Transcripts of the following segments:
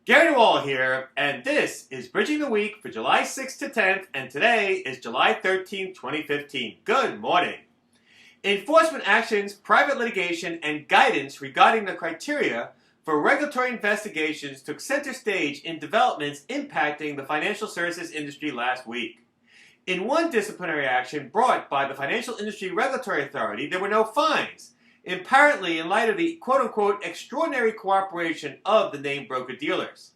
Gary Wall here, and this is Bridging the Week for July 6th to 10th, and today is July 13th, 2015. Good morning. Enforcement actions, private litigation, and guidance regarding the criteria for regulatory investigations took center stage in developments impacting the financial services industry last week. In one disciplinary action brought by the Financial Industry Regulatory Authority, there were no fines, apparently in light of the quote-unquote extraordinary cooperation of the named broker-dealers.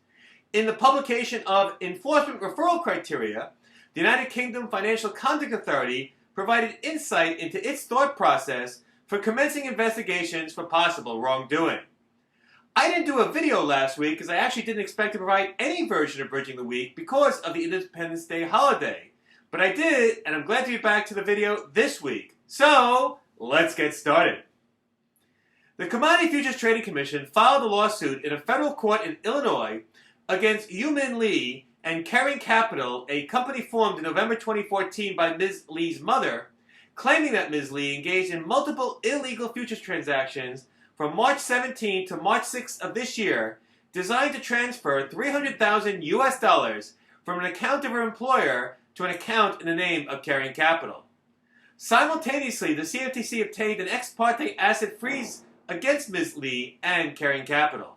In the publication of Enforcement Referral Criteria, the United Kingdom Financial Conduct Authority provided insight into its thought process for commencing investigations for possible wrongdoing. I didn't do a video last week because I actually didn't expect to provide any version of Bridging the Week because of the Independence Day holiday. But I did, and I'm glad to be back to the video this week. So, let's get started. The Commodity Futures Trading Commission filed a lawsuit in a federal court in Illinois against Yu-Min Lee and Caring Capital, a company formed in November 2014 by Ms. Lee's mother, claiming that Ms. Lee engaged in multiple illegal futures transactions from March 17 to March 6 of this year, designed to transfer $300,000 US from an account of her employer to an account in the name of Caring Capital. Simultaneously, the CFTC obtained an ex parte asset freeze against Ms. Lee and Caring Capital.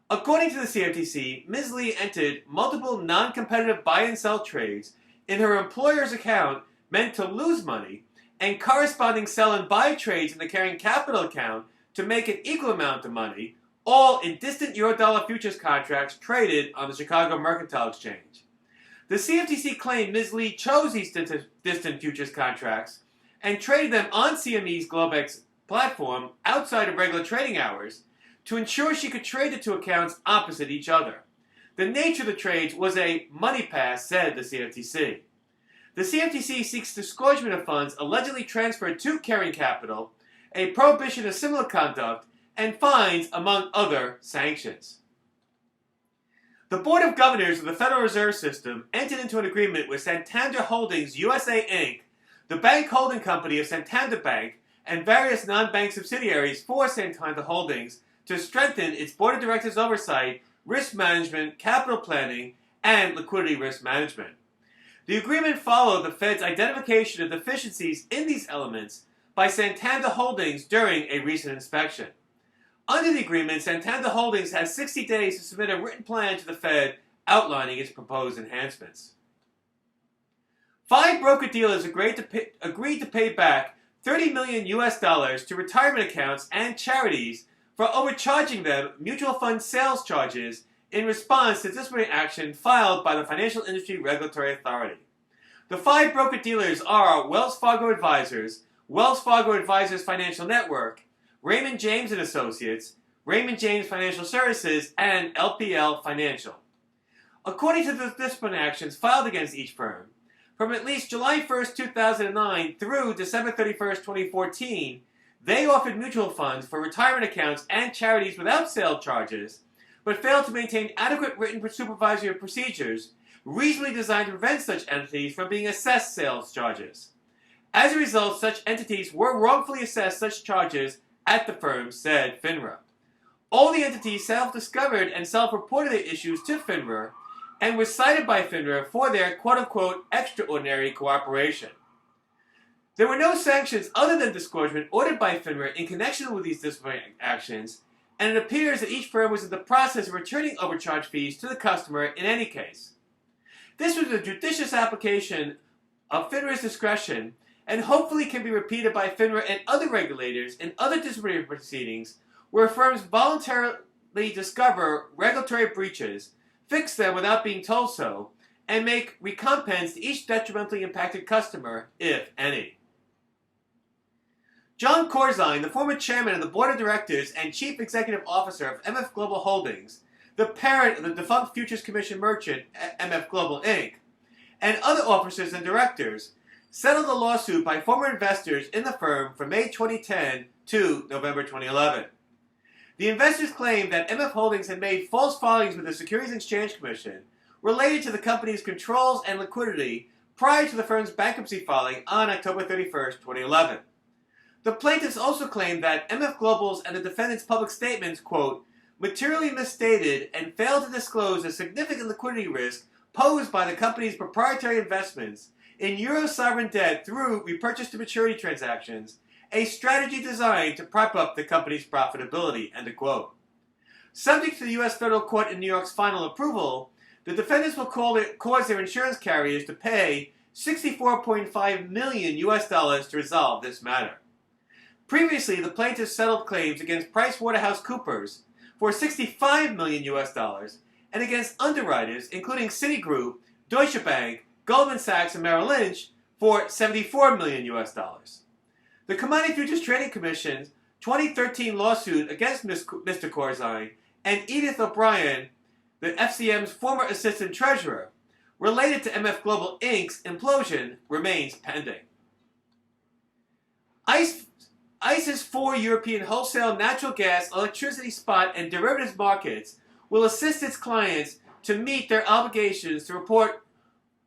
According to the CFTC, Ms. Lee entered multiple non-competitive buy and sell trades in her employer's account meant to lose money and corresponding sell and buy trades in the Caring Capital account to make an equal amount of money, all in distant Eurodollar futures contracts traded on the Chicago Mercantile Exchange. The CFTC claimed Ms. Lee chose these distant futures contracts and traded them on CME's Globex platform outside of regular trading hours to ensure she could trade the two accounts opposite each other. The nature of the trades was a money pass, said the CFTC. The CFTC seeks disgorgement of funds allegedly transferred to Caring Capital, a prohibition of similar conduct, and fines, among other sanctions. The Board of Governors of the Federal Reserve System entered into an agreement with Santander Holdings USA Inc., the bank holding company of Santander Bank, and various non-bank subsidiaries for Santander Holdings to strengthen its board of directors' oversight, risk management, capital planning, and liquidity risk management. The agreement followed the Fed's identification of deficiencies in these elements by Santander Holdings during a recent inspection. Under the agreement, Santander Holdings has 60 days to submit a written plan to the Fed outlining its proposed enhancements. 5 broker-dealers agreed to pay back $30 million US to retirement accounts and charities for overcharging them mutual fund sales charges in response to disciplinary action filed by the Financial Industry Regulatory Authority. The 5 broker-dealers are Wells Fargo Advisors, Wells Fargo Advisors Financial Network, Raymond James & Associates, Raymond James Financial Services, and LPL Financial. According to the disciplinary actions filed against each firm, from at least July 1, 2009 through December 31, 2014, they offered mutual funds for retirement accounts and charities without sale charges, but failed to maintain adequate written supervisory procedures reasonably designed to prevent such entities from being assessed sales charges. As a result, such entities were wrongfully assessed such charges at the firm, said FINRA. All the entities self-discovered and self-reported their issues to FINRA and were cited by FINRA for their quote-unquote extraordinary cooperation. There were no sanctions other than disgorgement ordered by FINRA in connection with these disciplinary actions, and it appears that each firm was in the process of returning overcharge fees to the customer in any case. This was a judicious application of FINRA's discretion and hopefully can be repeated by FINRA and other regulators in other disciplinary proceedings where firms voluntarily discover regulatory breaches, fix them without being told so, and make recompense to each detrimentally impacted customer, if any. John Corzine, the former chairman of the board of directors and chief executive officer of MF Global Holdings, the parent of the defunct Futures Commission merchant MF Global Inc., and other officers and directors, settled a lawsuit by former investors in the firm from May 2010 to November 2011. The investors claimed that MF Holdings had made false filings with the Securities and Exchange Commission related to the company's controls and liquidity prior to the firm's bankruptcy filing on October 31, 2011. The plaintiffs also claimed that MF Global's and the defendants' public statements, quote, materially misstated and failed to disclose a significant liquidity risk posed by the company's proprietary investments in Euro sovereign debt through repurchase to maturity transactions, a strategy designed to prop up the company's profitability, end of quote. Subject to the U.S. federal court in New York's final approval, the defendants will cause their insurance carriers to pay $64.5 million to resolve this matter. Previously, the plaintiffs settled claims against PricewaterhouseCoopers for $65 million and against underwriters, including Citigroup, Deutsche Bank, Goldman Sachs, and Merrill Lynch, for $74 million. The Commodity Futures Trading Commission's 2013 lawsuit against Mr. Corzine and Edith O'Brien, the FCM's former assistant treasurer, related to MF Global Inc.'s implosion, remains pending. ICE's 4 European wholesale natural gas, electricity spot, and derivatives markets will assist its clients to meet their obligations to report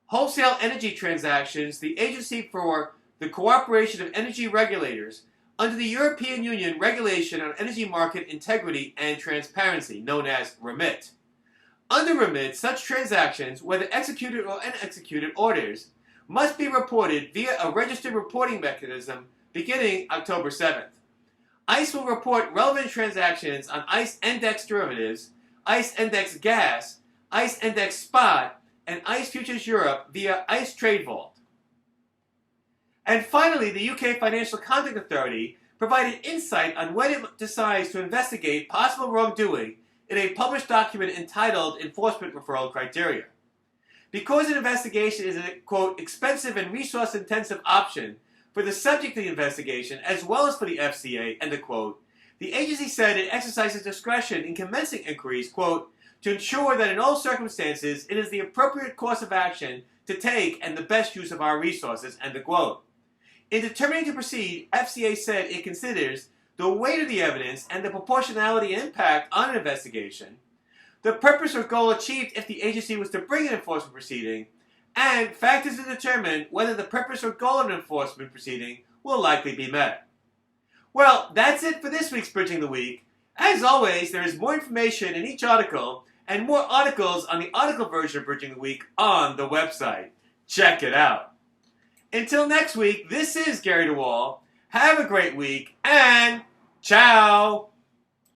wholesale energy transactions to the Agency for the Cooperation of Energy Regulators under the European Union Regulation on Energy Market Integrity and Transparency, known as REMIT. Under REMIT, such transactions, whether executed or unexecuted orders, must be reported via a registered reporting mechanism beginning October 7th. ICE will report relevant transactions on ICE Index derivatives, ICE Index Gas, ICE Index Spot, and ICE Futures Europe via ICE Trade Vault. And finally, the UK Financial Conduct Authority provided insight on when it decides to investigate possible wrongdoing in a published document entitled Enforcement Referral Criteria. Because an investigation is a, quote, expensive and resource-intensive option for the subject of the investigation as well as for the FCA, end of quote, the agency said it exercises discretion in commencing inquiries, quote, to ensure that in all circumstances it is the appropriate course of action to take and the best use of our resources, end of quote. In determining to proceed, FCA said it considers the weight of the evidence and the proportionality and impact on an investigation, the purpose or goal achieved if the agency was to bring an enforcement proceeding, and factors to determine whether the purpose or goal of an enforcement proceeding will likely be met. Well, that's it for this week's Bridging the Week. As always, there is more information in each article and more articles on the article version of Bridging the Week on the website. Check it out. Until next week, this is Gary DeWall. Have a great week, and ciao!